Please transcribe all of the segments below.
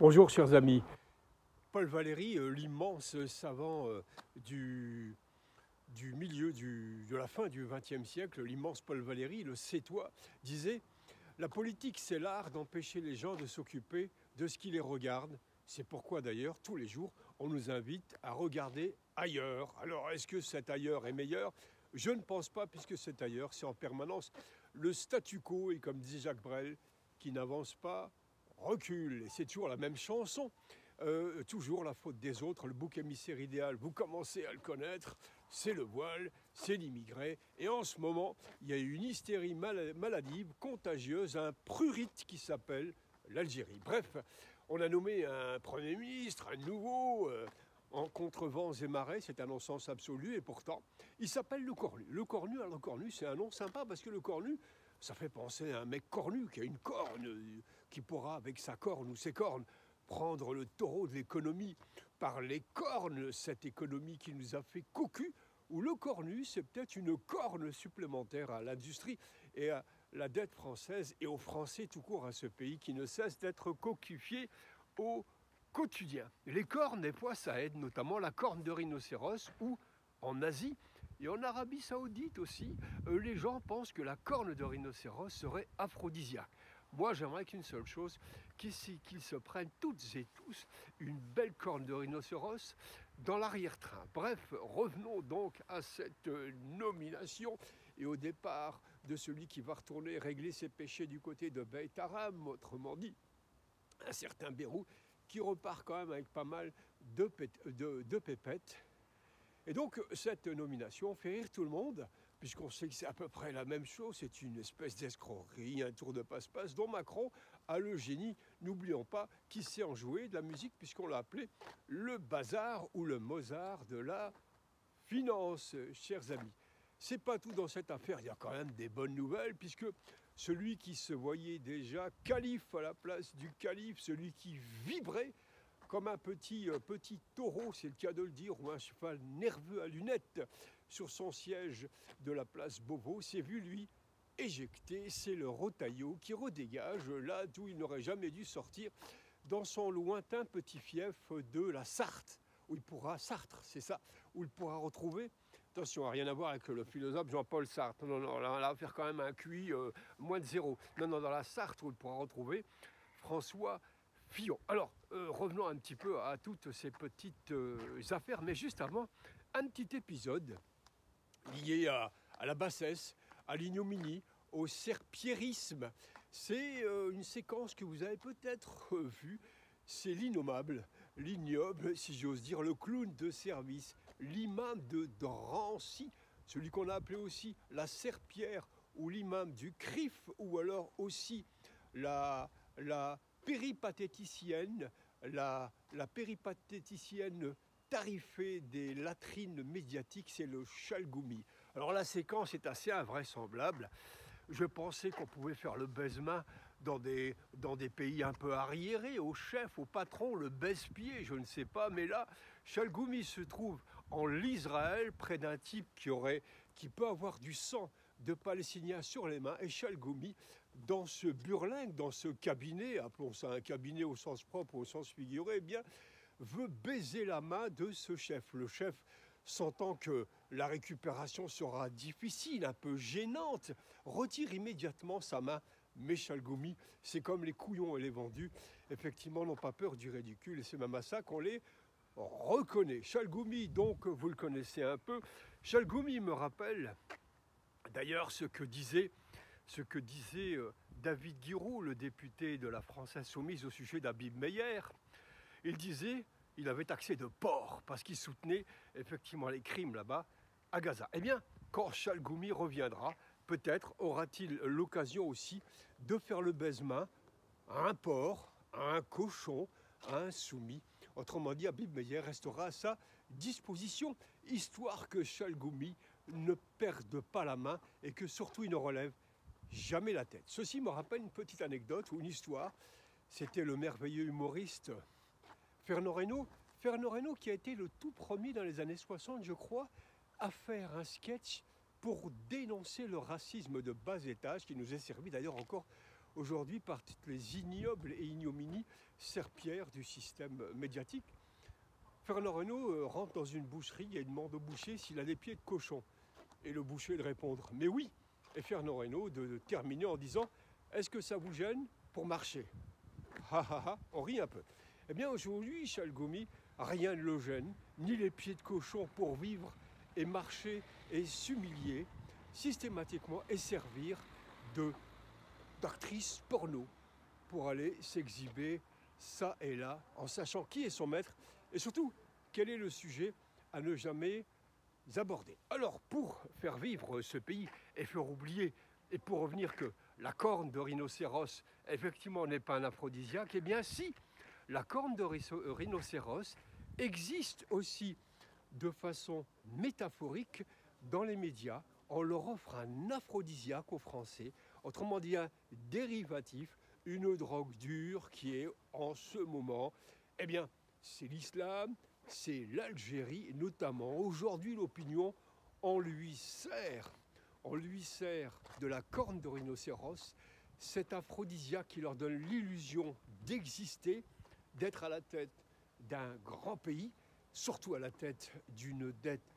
Bonjour chers amis. Paul Valéry, l'immense savant du milieu de la fin du XXe siècle, l'immense Paul Valéry, le Sétois, disait « La politique, c'est l'art d'empêcher les gens de s'occuper de ce qui les regarde. C'est pourquoi d'ailleurs, tous les jours, on nous invite à regarder ailleurs. Alors, est-ce que cet ailleurs est meilleur ? Je ne pense pas, puisque cet ailleurs, c'est en permanence le statu quo, et comme disait Jacques Brel, qui n'avance pas, recule. Et c'est toujours la même chanson. Toujours la faute des autres, le bouc émissaire idéal, vous commencez à le connaître, c'est le voile, c'est l'immigré. Et en ce moment, il y a une hystérie maladive, contagieuse, un prurite qui s'appelle l'Algérie. Bref, on a nommé un Premier ministre, un nouveau, en contre vents et marées, c'est un non-sens absolu, et pourtant, il s'appelle le Cornu. Le Cornu, alors le Cornu, c'est un nom sympa, parce que le Cornu, ça fait penser à un mec cornu qui a une corne, qui pourra, avec sa corne ou ses cornes, prendre le taureau de l'économie par les cornes, cette économie qui nous a fait cocu, ou le Cornu, c'est peut-être une corne supplémentaire à l'industrie et à la dette française et aux Français tout court, à ce pays qui ne cesse d'être coquifié au quotidien. Les cornes, des fois, ça aide, notamment la corne de rhinocéros ou en Asie et en Arabie Saoudite aussi, les gens pensent que la corne de rhinocéros serait aphrodisiaque. Moi, j'aimerais qu'une seule chose, qu'ils se prennent toutes et tous une belle corne de rhinocéros dans l'arrière-train. Bref, revenons donc à cette nomination et au départ de celui qui va retourner régler ses péchés du côté de Beit Haram, autrement dit, un certain Bérou, qui repart quand même avec pas mal de pépettes. Et donc, cette nomination fait rire tout le monde, puisqu'on sait que c'est à peu près la même chose, c'est une espèce d'escroquerie, un tour de passe-passe dont Macron a le génie, n'oublions pas, qui sait en jouer de la musique, puisqu'on l'a appelé le bazar ou le Mozart de la finance, chers amis. C'est pas tout dans cette affaire, il y a quand même des bonnes nouvelles, puisque celui qui se voyait déjà calife à la place du calife, celui qui vibrait comme un petit taureau, c'est le cas de le dire, ou un cheval nerveux à lunettes sur son siège de la place Beauvau, s'est vu, lui, éjecté. C'est le Rotaillot qui redégage là d'où il n'aurait jamais dû sortir, dans son lointain petit fief de la Sarthe, où il pourra, Sartre, c'est ça, où il pourra retrouver, attention, rien à voir avec le philosophe Jean-Paul Sartre, non, là, on va faire quand même un QI moins de 0, non, dans la Sarthe, où il pourra retrouver François Fillon. Alors, revenons un petit peu à toutes ces petites affaires, mais juste avant, un petit épisode lié à la bassesse, à l'ignominie, au serpierrisme. C'est une séquence que vous avez peut-être vue, c'est l'innommable, l'ignoble, si j'ose dire, le clown de service, l'imam de Drancy, celui qu'on a appelé aussi la serpière, ou l'imam du CRIF, ou alors aussi la péripatéticienne, la péripatéticienne tarifée des latrines médiatiques, c'est le Chalgoumi. Alors la séquence est assez invraisemblable. Je pensais qu'on pouvait faire le baise-main dans des pays un peu arriérés, au chef, au patron, le baise-pied, je ne sais pas, mais là, Chalgoumi se trouve en Israël, près d'un type qui peut avoir du sang de Palestiniens sur les mains, et Chalgoumi, dans ce burlingue, dans ce cabinet, appelons ça un cabinet au sens propre, au sens figuré, eh bien, veut baiser la main de ce chef. Le chef, sentant que la récupération sera difficile, un peu gênante, retire immédiatement sa main. Mais Chalgoumi, c'est comme les couillons et les vendus, effectivement, n'ont pas peur du ridicule, et c'est même à ça qu'on les reconnaît. Chalgoumi, donc, vous le connaissez un peu. Chalgoumi me rappelle, d'ailleurs, ce que disait David Guiraud, le député de la France Insoumise, au sujet d'Habib Meyer. Il disait, il avait taxé de porc parce qu'il soutenait effectivement les crimes là-bas à Gaza. Eh bien, quand Chalgoumi reviendra, peut-être aura-t-il l'occasion aussi de faire le baise-main à un porc, à un cochon, à un soumis. Autrement dit, Habib Meyer restera à sa disposition, histoire que Chalgoumi ne perde pas la main et que surtout il ne relève jamais la tête. Ceci me rappelle une petite anecdote ou une histoire. C'était le merveilleux humoriste Fernand Reynaud. Fernand Reynaud qui a été le tout premier dans les années 60, je crois, à faire un sketch pour dénoncer le racisme de bas étage qui nous est servi d'ailleurs encore aujourd'hui par toutes les ignobles et ignominies serpillères du système médiatique. Fernand Reynaud rentre dans une boucherie et demande au boucher s'il a des pieds de cochon. Et le boucher de répondre « mais oui ». Et Fernand Reynaud de terminer en disant « est-ce que ça vous gêne pour marcher ?» Ha ha ha, on rit un peu. Eh bien aujourd'hui, Chalgoumi, rien ne le gêne, ni les pieds de cochon pour vivre et marcher et s'humilier systématiquement et servir d'actrice porno pour aller s'exhiber ça et là en sachant qui est son maître et surtout quel est le sujet à ne jamais aborder. Alors pour faire vivre ce pays et faire oublier et pour revenir que la corne de rhinocéros effectivement n'est pas un aphrodisiaque, eh bien si, la corne de rhinocéros existe aussi de façon métaphorique dans les médias. On leur offre un aphrodisiaque aux Français, autrement dit un dérivatif, une drogue dure qui est en ce moment, eh bien, c'est l'islam, c'est l'Algérie, et notamment aujourd'hui l'opinion, on lui sert de la corne de rhinocéros, cet aphrodisiaque qui leur donne l'illusion d'exister, d'être à la tête d'un grand pays, surtout à la tête d'une dette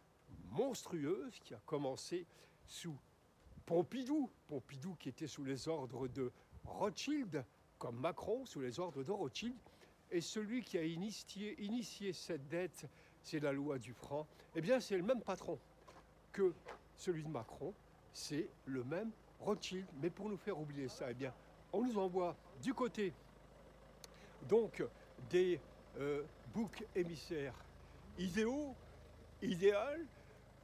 monstrueuse qui a commencé sous Pompidou qui était sous les ordres de Rothschild, comme Macron sous les ordres de Rothschild, et celui qui a initié cette dette, c'est la loi du franc, eh bien c'est le même patron que celui de Macron, c'est le même Rothschild. Mais pour nous faire oublier ça, eh bien on nous envoie du côté donc des boucs émissaires idéal,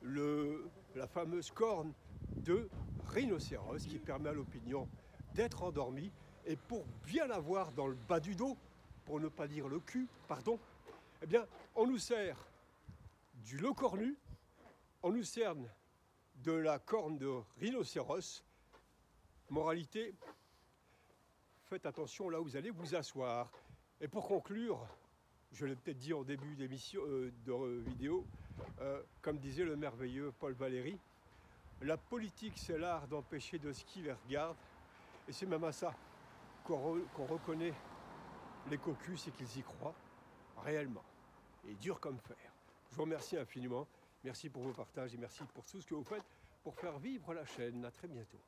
la fameuse corne de rhinocéros qui permet à l'opinion d'être endormie et pour bien l'avoir dans le bas du dos, pour ne pas dire le cul, pardon, eh bien on nous sert du lot cornu, on nous sert de la corne de rhinocéros. Moralité, faites attention là où vous allez vous asseoir. Et pour conclure, je l'ai peut-être dit en début d'émission, de vidéo, comme disait le merveilleux Paul Valéry, la politique c'est l'art d'empêcher de ce qui les regarde, et c'est même à ça qu'on reconnaît les cocus et qu'ils y croient réellement, et dur comme fer. Je vous remercie infiniment, merci pour vos partages et merci pour tout ce que vous faites pour faire vivre la chaîne. À très bientôt.